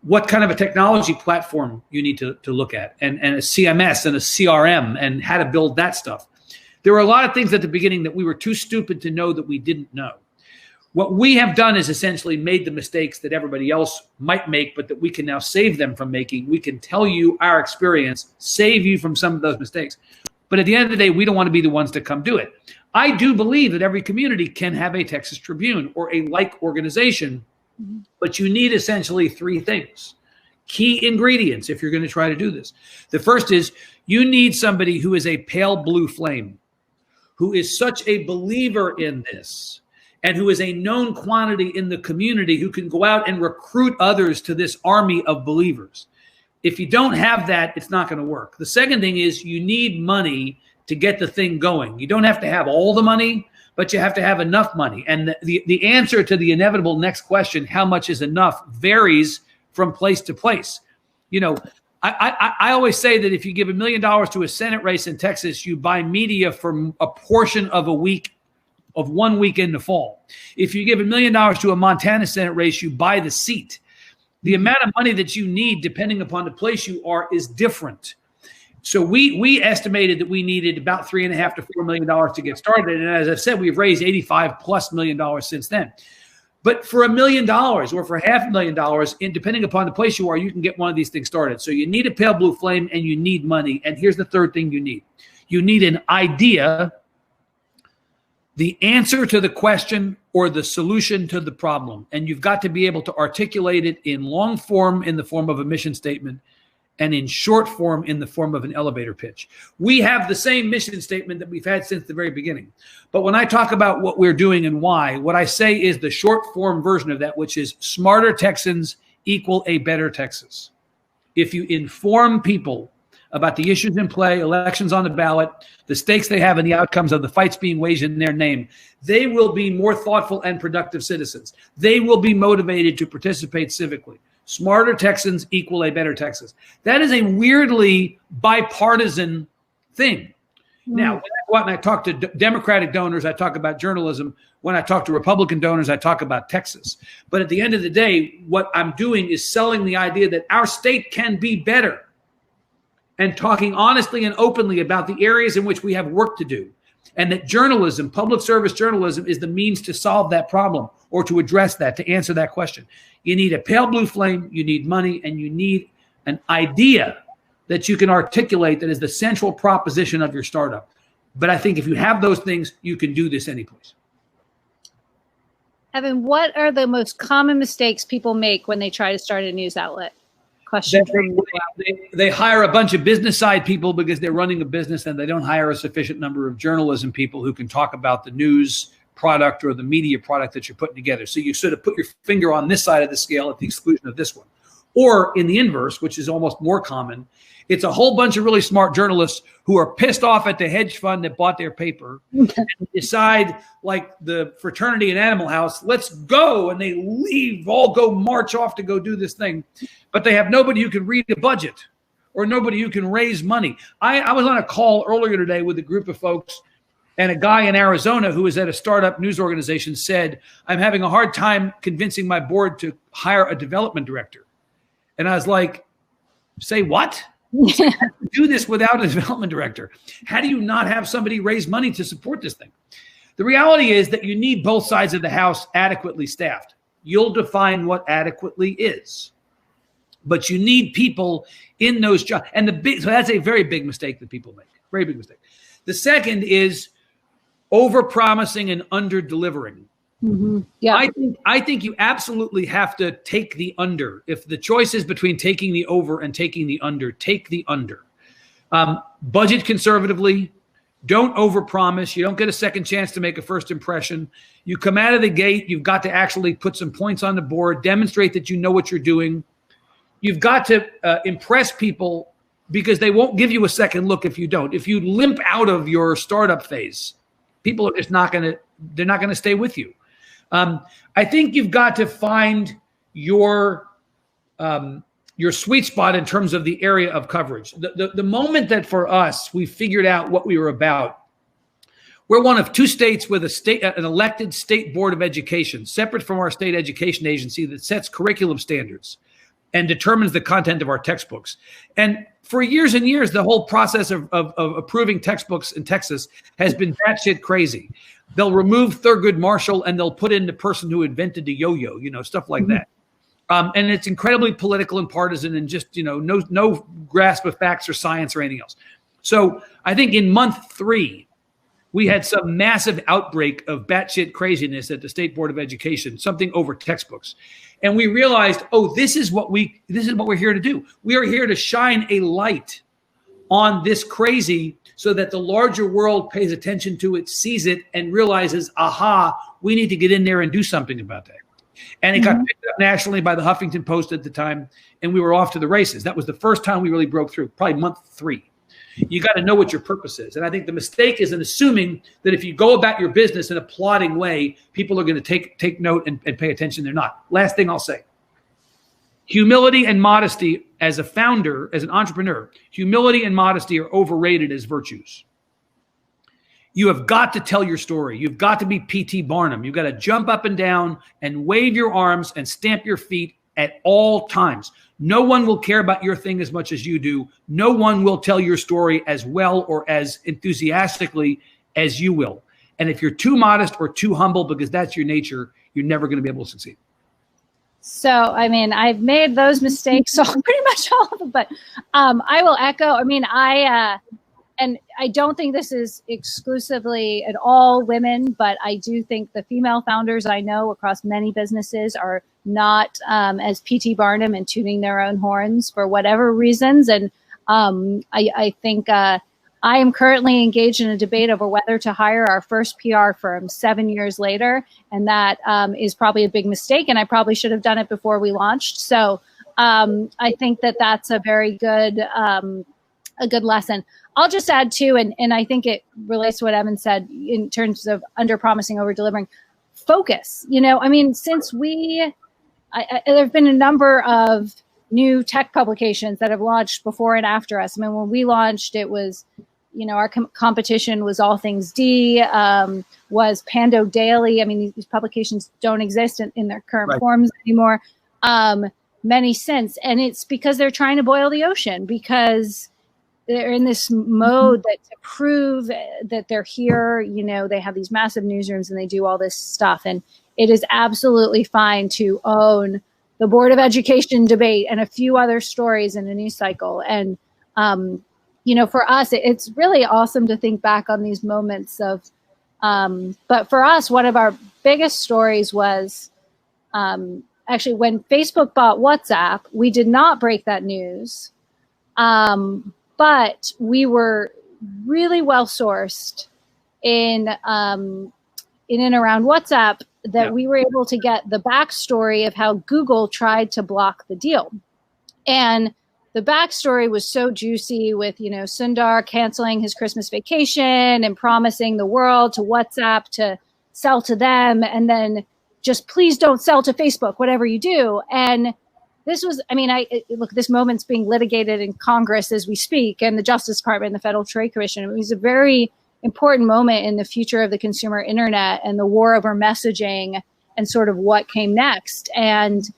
what kind of a technology platform you need to look at, and a CMS and a CRM, and how to build that stuff. There were a lot of things at the beginning that we were too stupid to know that we didn't know. What we have done is essentially made the mistakes that everybody else might make, but that we can now save them from making. We can tell you our experience, save you from some of those mistakes. But at the end of the day, we don't want to be the ones to come do it. I do believe that every community can have a Texas Tribune or a like organization, but you need essentially three things. Key ingredients if you're going to try to do this. The first is you need somebody who is a pale blue flame, who is such a believer in this, and who is a known quantity in the community, who can go out and recruit others to this army of believers. If you don't have that, it's not going to work. The second thing is you need money to get the thing going. You don't have to have all the money, but you have to have enough money. And the answer to the inevitable next question, how much is enough, varies from place to place. You know, I always say that if you give $1 million to a Senate race in Texas, you buy media for a portion of a week, of 1 week in the fall. If you give $1 million to a Montana Senate race, you buy the seat. The amount of money that you need, depending upon the place you are, is different. So we estimated that we needed about $3.5 to $4 million to get started. And as I've said, we've raised $85+ million since then. But for $1 million or for $500,000, depending upon the place you are, you can get one of these things started. So you need a pale blue flame and you need money. And here's the third thing you need. You need an idea, the answer to the question or the solution to the problem. And you've got to be able to articulate it in long form, in the form of a mission statement, and in short form in the form of an elevator pitch. We have the same mission statement that we've had since the very beginning. But when I talk about what we're doing and why, what I say is the short form version of that, which is smarter Texans equal a better Texas. If you inform people about the issues in play, elections on the ballot, the stakes they have and the outcomes of the fights being waged in their name, they will be more thoughtful and productive citizens. They will be motivated to participate civically. Smarter Texans equal a better Texas. That is a weirdly bipartisan thing. Now, when I go out and I talk to Democratic donors, I talk about journalism. When I talk to Republican donors, I talk about Texas. But at the end of the day, what I'm doing is selling the idea that our state can be better and talking honestly and openly about the areas in which we have work to do. And that journalism, public service journalism, is the means to solve that problem or to address that, to answer that question. You need a pale blue flame, you need money, and you need an idea that you can articulate that is the central proposition of your startup. But I think if you have those things, you can do this anyplace. Evan, what are the most common mistakes people make when they try to start a news outlet? Question. They hire a bunch of business side people because they're running a business, and they don't hire a sufficient number of journalism people who can talk about the news product or the media product that you're putting together. So you sort of put your finger on this side of the scale at the exclusion of this one. Or in the inverse, which is almost more common, it's a whole bunch of really smart journalists who are pissed off at the hedge fund that bought their paper and decide, like the fraternity in Animal House, let's go. And they leave, all go march off to go do this thing. But they have nobody who can read a budget or nobody who can raise money. I was on a call earlier today with a group of folks, and a guy in Arizona who is at a startup news organization said, I'm having a hard time convincing my board to hire a development director. And I was like, say what? Do this without a development director. How do you not have somebody raise money to support this thing? The reality is that you need both sides of the house adequately staffed. You'll define what adequately is, but you need people in those jobs. And so that's a very big mistake that people make. Very big mistake. The second is over-promising and under-delivering. Mm-hmm. Yeah. I think you absolutely have to take the under. If the choice is between taking the over and taking the under, take the under. Budget conservatively. Don't overpromise. You don't get a second chance to make a first impression. You come out of the gate, you've got to actually put some points on the board, demonstrate that you know what you're doing. You've got to impress people, because they won't give you a second look if you don't. If you limp out of your startup phase, people are just not going to stay with you. I think you've got to find your sweet spot in terms of the area of coverage. The moment that for us, we figured out what we were about, we're one of two states with an elected state board of education, separate from our state education agency, that sets curriculum standards and determines the content of our textbooks. And for years and years, the whole process of approving textbooks in Texas has been batshit crazy. They'll remove Thurgood Marshall and they'll put in the person who invented the yo-yo, stuff like that. And it's incredibly political and partisan, and just, no grasp of facts or science or anything else. So I think in month 3, we had some massive outbreak of batshit craziness at the State Board of Education, something over textbooks. And we realized, this is what we're here to do. We are here to shine a light on this crazy so that the larger world pays attention to it, sees it, and realizes, aha, we need to get in there and do something about that. And it got picked up nationally by the Huffington Post at the time, and we were off to the races. That was the first time we really broke through, probably month 3. You got to know what your purpose is. And I think the mistake is in assuming that if you go about your business in a plodding way, people are going to take note and pay attention. They're not. Last thing I'll say. Humility and modesty as a founder, as an entrepreneur, humility and modesty are overrated as virtues. You have got to tell your story. You've got to be P.T. Barnum. You've got to jump up and down and wave your arms and stamp your feet at all times. No one will care about your thing as much as you do. No one will tell your story as well or as enthusiastically as you will. And if you're too modest or too humble because that's your nature, you're never going to be able to succeed. So, I've made those mistakes, so pretty much all of them, but I will echo. and I don't think this is exclusively at all women, but I do think the female founders I know across many businesses are not as P.T. Barnum and tooting their own horns for whatever reasons. And I think I am currently engaged in a debate over whether to hire our first PR firm 7 years later. And that is probably a big mistake. And I probably should have done it before we launched. So I think that that's a very good lesson. I'll just add too, and I think it relates to what Evan said in terms of under promising, over delivering. Focus. I mean, since there have been a number of new tech publications that have launched before and after us. I mean, when we launched, it was, our competition was All Things D, was Pando Daily. I mean, these publications don't exist in their current forms anymore. Many since, and it's because they're trying to boil the ocean, because they're in this mode that to prove that they're here, they have these massive newsrooms and they do all this stuff. And it is absolutely fine to own the Board of Education debate and a few other stories in a news cycle. And, for us, it's really awesome to think back on these moments of, but for us, one of our biggest stories was actually when Facebook bought WhatsApp. We did not break that news. But we were really well sourced in and around WhatsApp that we were able to get the backstory of how Google tried to block the deal. And the backstory was so juicy with, Sundar canceling his Christmas vacation and promising the world to WhatsApp to sell to them. And then just please don't sell to Facebook, whatever you do. And this was, look, this moment's being litigated in Congress as we speak, and the Justice Department and the Federal Trade Commission. It was a very important moment in the future of the consumer internet and the war over messaging and sort of what came next. And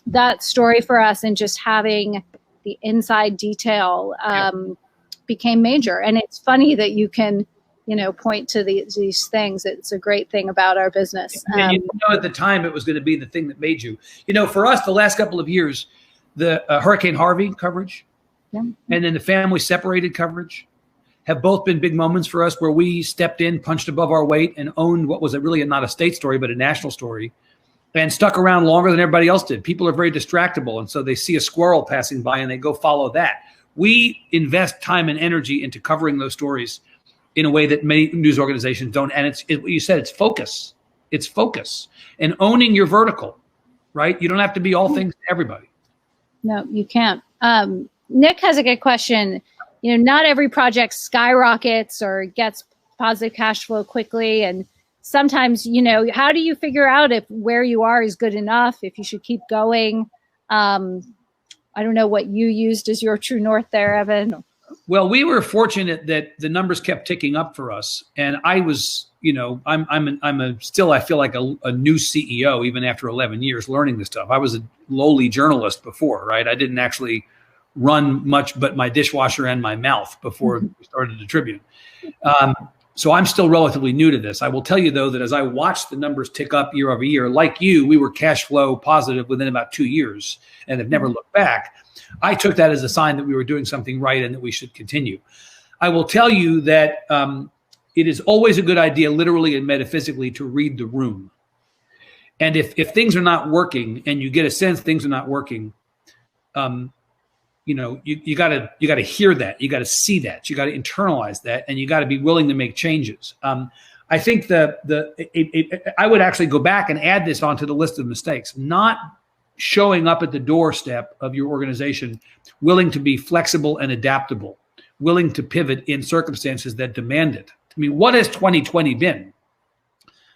that story for us and just having the inside detail became major. And it's funny that you can, point to these things. It's a great thing about our business. And at the time it was going to be the thing that made you, for us, the last couple of years, the Hurricane Harvey coverage and then the family separated coverage have both been big moments for us where we stepped in, punched above our weight, and owned what was really not a state story, but a national story, and stuck around longer than everybody else did. People are very distractible. And so they see a squirrel passing by and they go follow that. We invest time and energy into covering those stories in a way that many news organizations don't. And what you said, it's focus. It's focus and owning your vertical, right? You don't have to be all things to everybody. No, you can't. Nick has a good question. Not every project skyrockets or gets positive cash flow quickly. And sometimes, how do you figure out if where you are is good enough, if you should keep going? I don't know what you used as your true north there, Evan. Well, we were fortunate that the numbers kept ticking up for us, and I was, I'm still I feel like a new CEO even after 11 years learning this stuff. I was a lowly journalist before, right? I didn't actually run much but my dishwasher and my mouth before we started the Tribune. So I'm still relatively new to this. I will tell you though that as I watched the numbers tick up year over year, like you, we were cash flow positive within about 2 years and have never looked back. I took that as a sign that we were doing something right and that we should continue. I will tell you that it is always a good idea, literally and metaphysically, to read the room. And if things are not working and you get a sense things are not working, you gotta hear that, you gotta see that, you gotta internalize that, and you gotta be willing to make changes. I think I would actually go back and add this onto the list of mistakes. Not showing up at the doorstep of your organization, willing to be flexible and adaptable, willing to pivot in circumstances that demand it. I mean, what has 2020 been?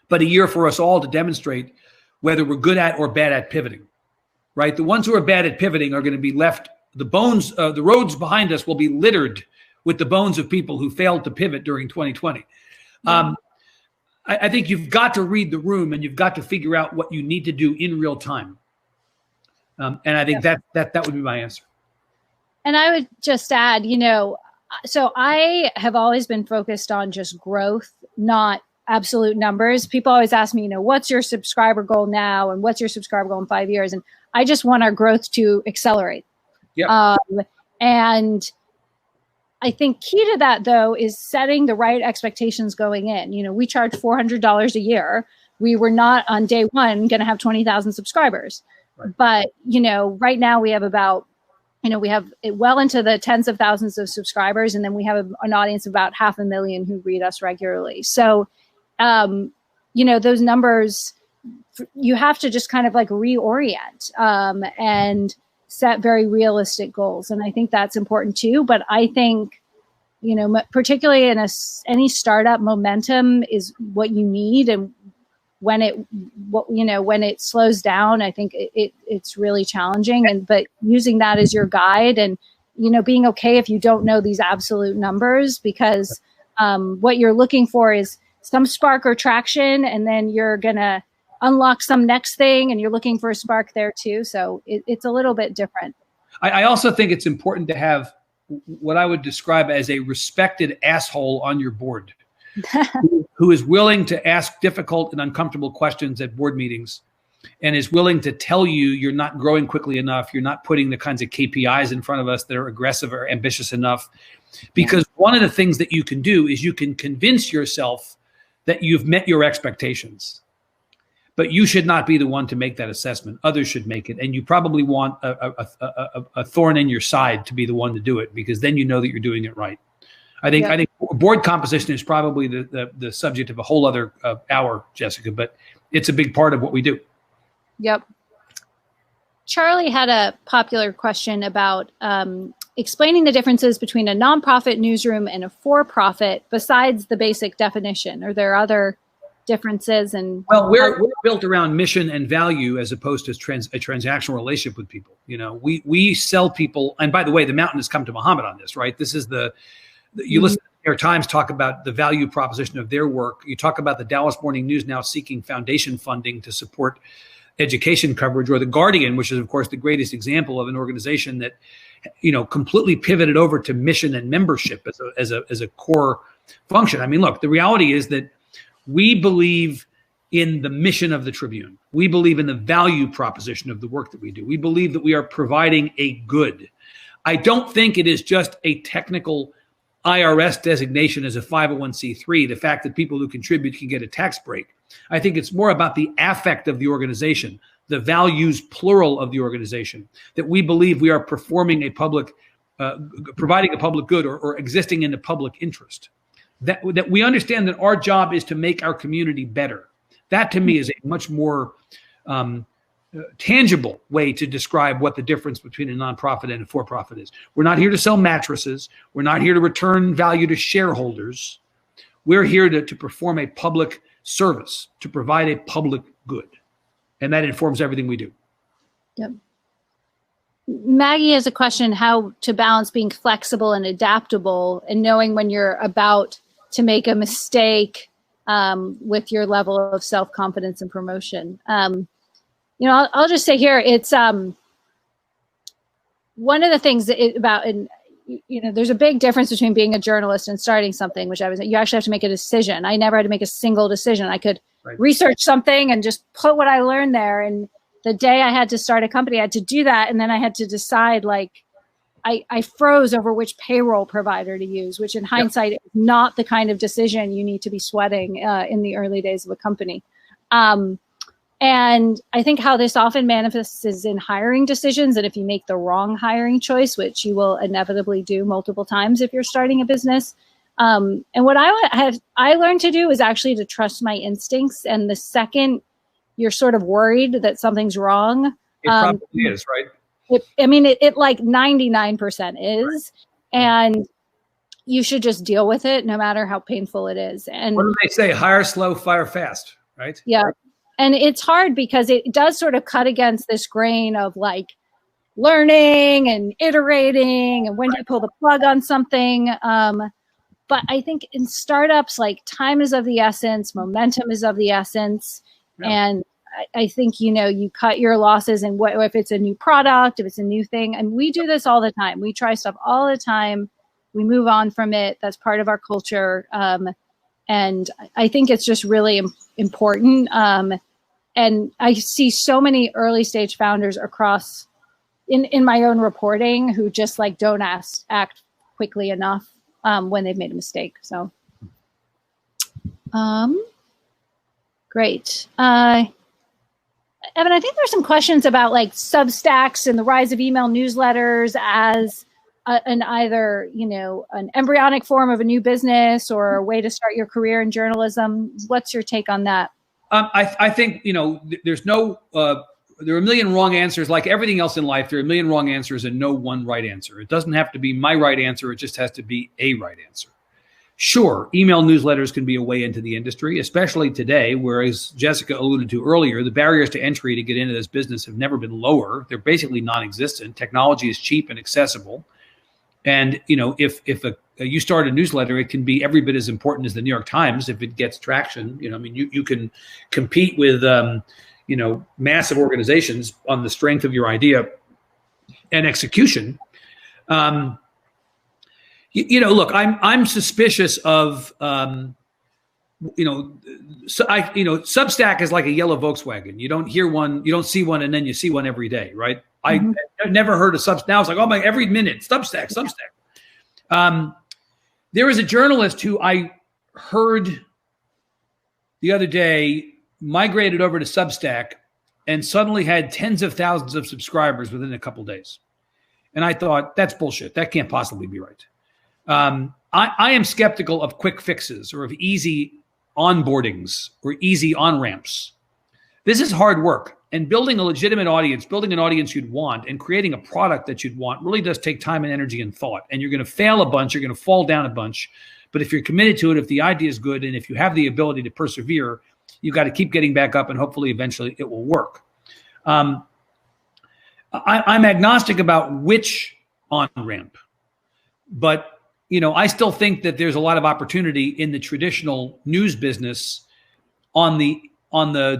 But a year for us all to demonstrate whether we're good at or bad at pivoting, right? The ones who are bad at pivoting are going to be left, the roads behind us will be littered with the bones of people who failed to pivot during 2020. I think you've got to read the room and you've got to figure out what you need to do in real time. And I think that would be my answer. And I would just add, so I have always been focused on just growth, not absolute numbers. People always ask me, what's your subscriber goal now? And what's your subscriber goal in 5 years? And I just want our growth to accelerate. And I think key to that, though, is setting the right expectations going in. We charge $400 a year. We were not on day one going to have 20,000 subscribers. Right. But, right now we have about, we have it well into the tens of thousands of subscribers. And then we have an audience of about 500,000 who read us regularly. So, those numbers, you have to just kind of like reorient and set very realistic goals. And I think that's important too. But I think, particularly in any startup, momentum is what you need. And when it slows down, I think it's really challenging. But using that as your guide and, being okay if you don't know these absolute numbers, because what you're looking for is some spark or traction, and then you're going to unlock some next thing and you're looking for a spark there too. So it's a little bit different. I also think it's important to have what I would describe as a respected asshole on your board who is willing to ask difficult and uncomfortable questions at board meetings and is willing to tell you you're not growing quickly enough. You're not putting the kinds of KPIs in front of us that are aggressive or ambitious enough. Because one of the things that you can do is you can convince yourself that you've met your expectations. But you should not be the one to make that assessment. Others should make it. And you probably want a thorn in your side to be the one to do it, because then you know that you're doing it right. I think board composition is probably the subject of a whole other hour, Jessica, but it's a big part of what we do. Yep. Charlie had a popular question about explaining the differences between a nonprofit newsroom and a for-profit besides the basic definition. Are there other differences? And we're built around mission and value as opposed to a transactional relationship with people. We sell people, and by the way, the mountain has come to Muhammad on this, right? This is you listen to the New York Times talk about the value proposition of their work. You talk about the Dallas Morning News now seeking foundation funding to support education coverage, or the Guardian, which is of course the greatest example of an organization that, completely pivoted over to mission and membership as a core function. I mean, look, the reality is that we believe in the mission of the Tribune. We believe in the value proposition of the work that we do. We believe that we are providing a good. I don't think it is just a technical IRS designation as a 501c3, the fact that people who contribute can get a tax break. I think it's more about the affect of the organization, the values plural of the organization, that we believe we are performing a public, providing a public good or existing in the public interest. That we understand that our job is to make our community better. That to me is a much more tangible way to describe what the difference between a nonprofit and a for-profit is. We're not here to sell mattresses. We're not here to return value to shareholders. We're here to perform a public service, to provide a public good. And that informs everything we do. Yep. Maggie has a question, how to balance being flexible and adaptable and knowing when you're about to make a mistake with your level of self-confidence and promotion. I'll just say here, it's one of the things there's a big difference between being a journalist and starting something, you actually have to make a decision. I never had to make a single decision. I could research something and just put what I learned there. And the day I had to start a company, I had to do that. And then I had to decide, I froze over which payroll provider to use, which in hindsight is not the kind of decision you need to be sweating in the early days of a company. And I think how this often manifests is in hiring decisions. And if you make the wrong hiring choice, which you will inevitably do multiple times if you're starting a business. And what I learned to do is actually to trust my instincts. And the second you're sort of worried that something's wrong. It probably is, right? It like 99% is. Right. And you should just deal with it no matter how painful it is. And what do they say? Hire slow, fire fast, right? Yeah. And it's hard because it does sort of cut against this grain of learning and iterating and when do you pull the plug on something. But I think in startups, time is of the essence, momentum is of the essence. Yeah. And I think, you cut your losses and if it's a new product, if it's a new thing. And we do this all the time. We try stuff all the time. We move on from it. That's part of our culture. And I think it's just really important. And I see so many early stage founders across in my own reporting who just don't act quickly enough when they've made a mistake. So, great. Evan, I think there's some questions about like Substacks and the rise of email newsletters as an either, an embryonic form of a new business or a way to start your career in journalism. What's your take on that? I think, there's no, there are a million wrong answers. Like everything else in life, there are a million wrong answers and no one right answer. It doesn't have to be my right answer. It just has to be a right answer. Sure, email newsletters can be a way into the industry, especially today, whereas Jessica alluded to earlier, the barriers to entry to get into this business have never been lower. They're basically non-existent. Technology is cheap and accessible. And, if you start a newsletter, it can be every bit as important as the New York Times if it gets traction. You can compete with, massive organizations on the strength of your idea and execution. Look, I'm suspicious of, Substack is like a yellow Volkswagen. You don't hear one, you don't see one, and then you see one every day, right? Mm-hmm. I've never heard of Substack. Now it's like, oh my, every minute, Substack. There was a journalist who I heard the other day migrated over to Substack and suddenly had tens of thousands of subscribers within a couple of days. And I thought, that's bullshit. That can't possibly be right. I am skeptical of quick fixes or of easy onboardings or easy on-ramps. This is hard work, and building a legitimate audience, building an audience you'd want, and creating a product that you'd want really does take time and energy and thought. And you're going to fail a bunch, you're going to fall down a bunch. But if you're committed to it, if the idea is good, and if you have the ability to persevere, you got to keep getting back up, and hopefully eventually it will work. I'm agnostic about which on-ramp, but I still think that there's a lot of opportunity in the traditional news business on the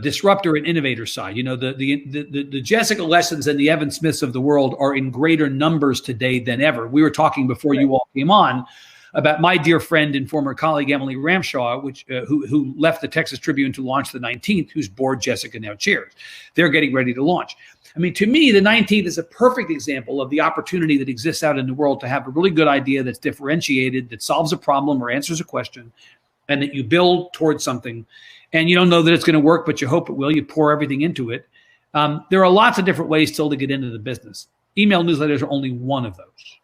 disruptor and innovator side. The Jessica Lessins and the Evan Smiths of the world are in greater numbers today than ever. We were talking before you all came on about my dear friend and former colleague Emily Ramshaw, who left the Texas Tribune to launch the 19th, whose board Jessica now chairs. They're getting ready to launch. I mean, to me, the 19th is a perfect example of the opportunity that exists out in the world to have a really good idea that's differentiated, that solves a problem or answers a question, and that you build towards something. And you don't know that it's going to work, but you hope it will. You pour everything into it. There are lots of different ways still to get into the business. Email newsletters are only one of those.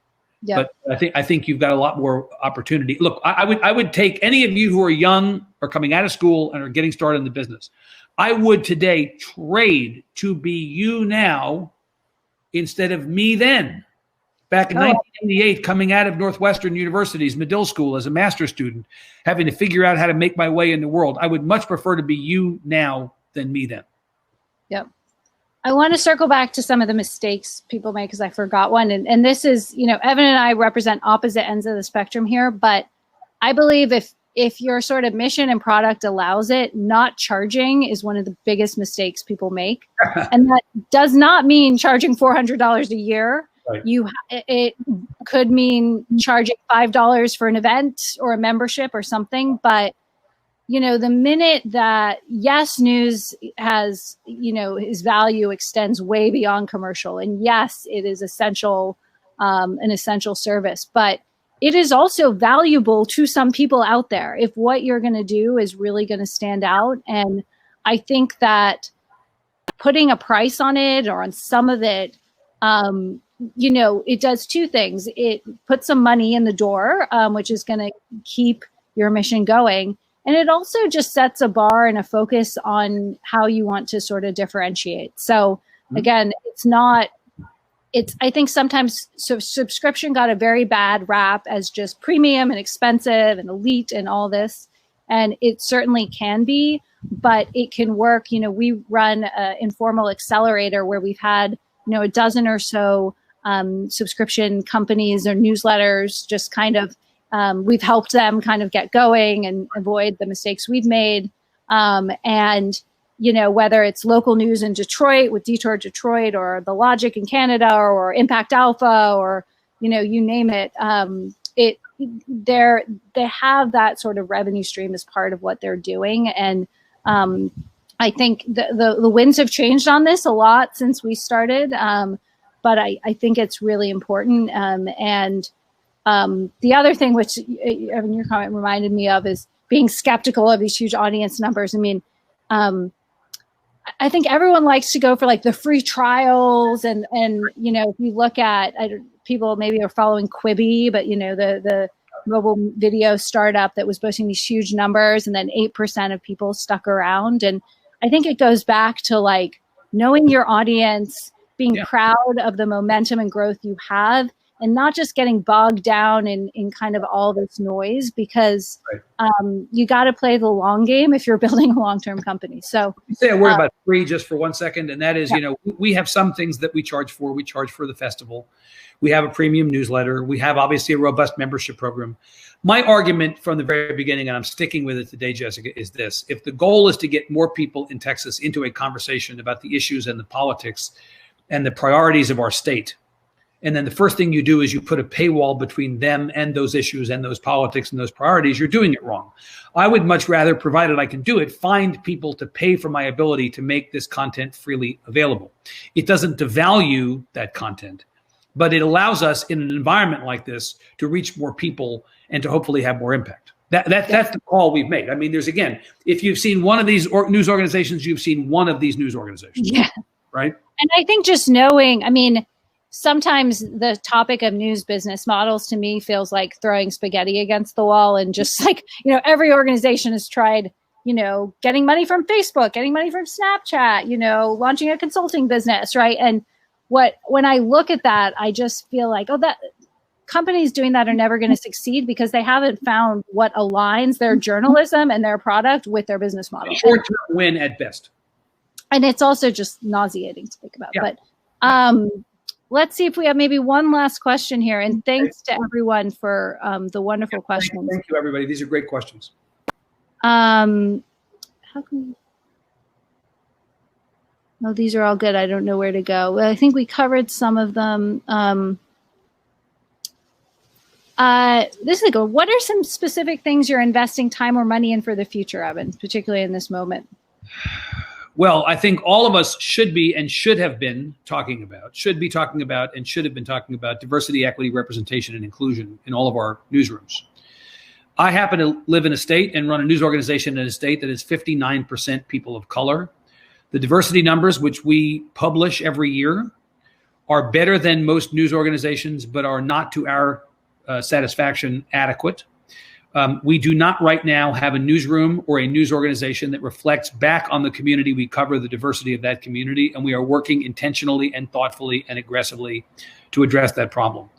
Yep. But I think you've got a lot more opportunity. Look, I would take any of you who are young or coming out of school and are getting started in the business. I would today trade to be you now instead of me then. Back in 1988, coming out of Northwestern University's Medill School as a master's student, having to figure out how to make my way in the world. I would much prefer to be you now than me then. Yep. I want to circle back to some of the mistakes people make because I forgot one. And this is, Evan and I represent opposite ends of the spectrum here, but I believe if your sort of mission and product allows it, not charging is one of the biggest mistakes people make. And that does not mean charging $400 a year. Right. It could mean charging $5 for an event or a membership or something. But, the minute that yes, news has, its value extends way beyond commercial. And yes, it is essential, an essential service, but it is also valuable to some people out there if what you're going to do is really going to stand out. And I think that putting a price on it or on some of it, it does two things. It puts some money in the door, which is going to keep your mission going. And it also just sets a bar and a focus on how you want to sort of differentiate. So again, I think sometimes subscription got a very bad rap as just premium and expensive and elite and all this. And it certainly can be, but it can work. We run an informal accelerator where we've had, a dozen or so subscription companies or newsletters just kind of, we've helped them kind of get going and avoid the mistakes we've made. And whether it's local news in Detroit with Detour Detroit or The Logic in Canada or Impact Alpha or, you name it, they have that sort of revenue stream as part of what they're doing. And I think the winds have changed on this a lot since we started. But I think it's really important. And The other thing, which Evan, your comment reminded me of, is being skeptical of these huge audience numbers. I mean, I think everyone likes to go for like the free trials, and you know, if you look at people maybe are following Quibi, but you know, the mobile video startup that was boasting these huge numbers, and then 8% of people stuck around. And I think it goes back to like knowing your audience, being proud of the momentum and growth you have, and not just getting bogged down in kind of all this noise, because you got to play the long game if you're building a long-term company. So say a word about free just for 1 second. And that is, you know, we have some things that we charge for. We charge for the festival. We have a premium newsletter. We have obviously a robust membership program. My argument from the very beginning, and I'm sticking with it today, Jessica, is this. If the goal is to get more people in Texas into a conversation about the issues and the politics and the priorities of our state, and then the first thing you do is you put a paywall between them and those issues and those politics and those priorities, you're doing it wrong. I would much rather, provided I can do it, find people to pay for my ability to make this content freely available. It doesn't devalue that content, but it allows us in an environment like this to reach more people and to hopefully have more impact. That's the call we've made. I mean, there's, again, if you've seen one of these news organizations, you've seen one of these news organizations. Yeah. Right. And I think just knowing, I mean, sometimes the topic of news business models to me feels like throwing spaghetti against the wall, and just like, you know, every organization has tried, you know, getting money from Facebook, getting money from Snapchat, you know, launching a consulting business. Right. And when I look at that, I just feel like, oh, that companies doing that are never going to succeed because they haven't found what aligns their journalism and their product with their business model. Short-term win at best. And it's also just nauseating to think about. Yeah. But let's see if we have maybe one last question here. And thanks to everyone for the wonderful questions. Thank you, everybody. These are great questions. How can we? Oh, these are all good. I don't know where to go. Well, I think we covered some of them. This is a good. What are some specific things you're investing time or money in for the future, Evan, particularly in this moment? Well, I think all of us should be and should have been talking about, and should have been talking about diversity, equity, representation, and inclusion in all of our newsrooms. I happen to live in a state and run a news organization in a state that is 59% people of color. The diversity numbers, which we publish every year, are better than most news organizations, but are not to our satisfaction adequate. We do not right now have a newsroom or a news organization that reflects back on the community we cover, the diversity of that community, and we are working intentionally and thoughtfully and aggressively to address that problem.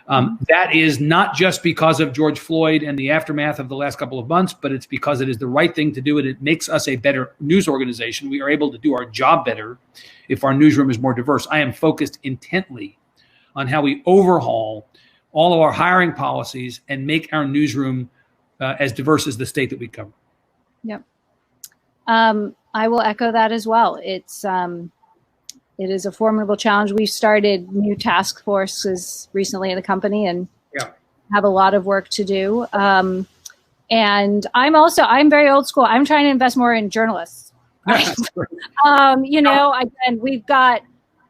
That is not just because of George Floyd and the aftermath of the last couple of months, but it's because it is the right thing to do, and it makes us a better news organization. We are able to do our job better if our newsroom is more diverse. I am focused intently on how we overhaul all of our hiring policies and make our newsroom as diverse as the state that we cover. Yep. I will echo that as well. It is a formidable challenge. We've started new task forces recently in the company and have a lot of work to do. And I'm very old school. I'm trying to invest more in journalists. You know, again, we've got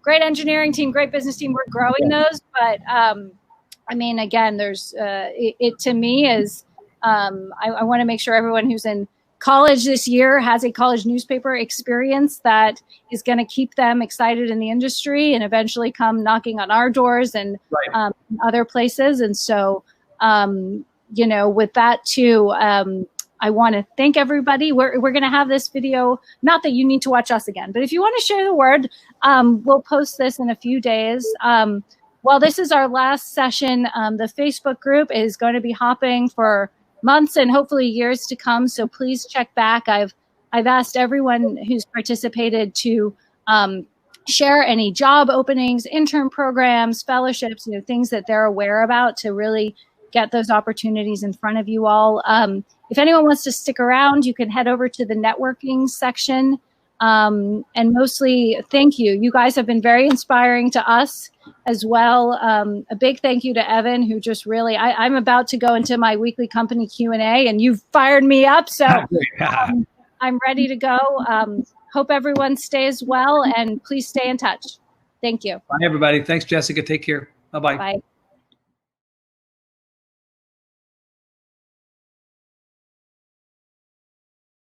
great engineering team, great business team. We're growing those, but I mean, again, there's it to me is I want to make sure everyone who's in college this year has a college newspaper experience that is going to keep them excited in the industry and eventually come knocking on our doors and other places. And so, you know, with that too, I want to thank everybody. We're going to have this video, not that you need to watch us again, but if you want to share the word, we'll post this in a few days. While this is our last session, the Facebook group is going to be hopping for months and hopefully years to come. So please check back. I've asked everyone who's participated to share any job openings, intern programs, fellowships, you know, things that they're aware about to really get those opportunities in front of you all. If anyone wants to stick around, you can head over to the networking section. And mostly, thank you. You guys have been very inspiring to us as well. A big thank you to Evan, who just really, I'm about to go into my weekly company Q&A and you've fired me up. So I'm ready to go. Hope everyone stays well and please stay in touch. Thank you. Bye, everybody. Thanks, Jessica. Take care. Bye-bye. Bye.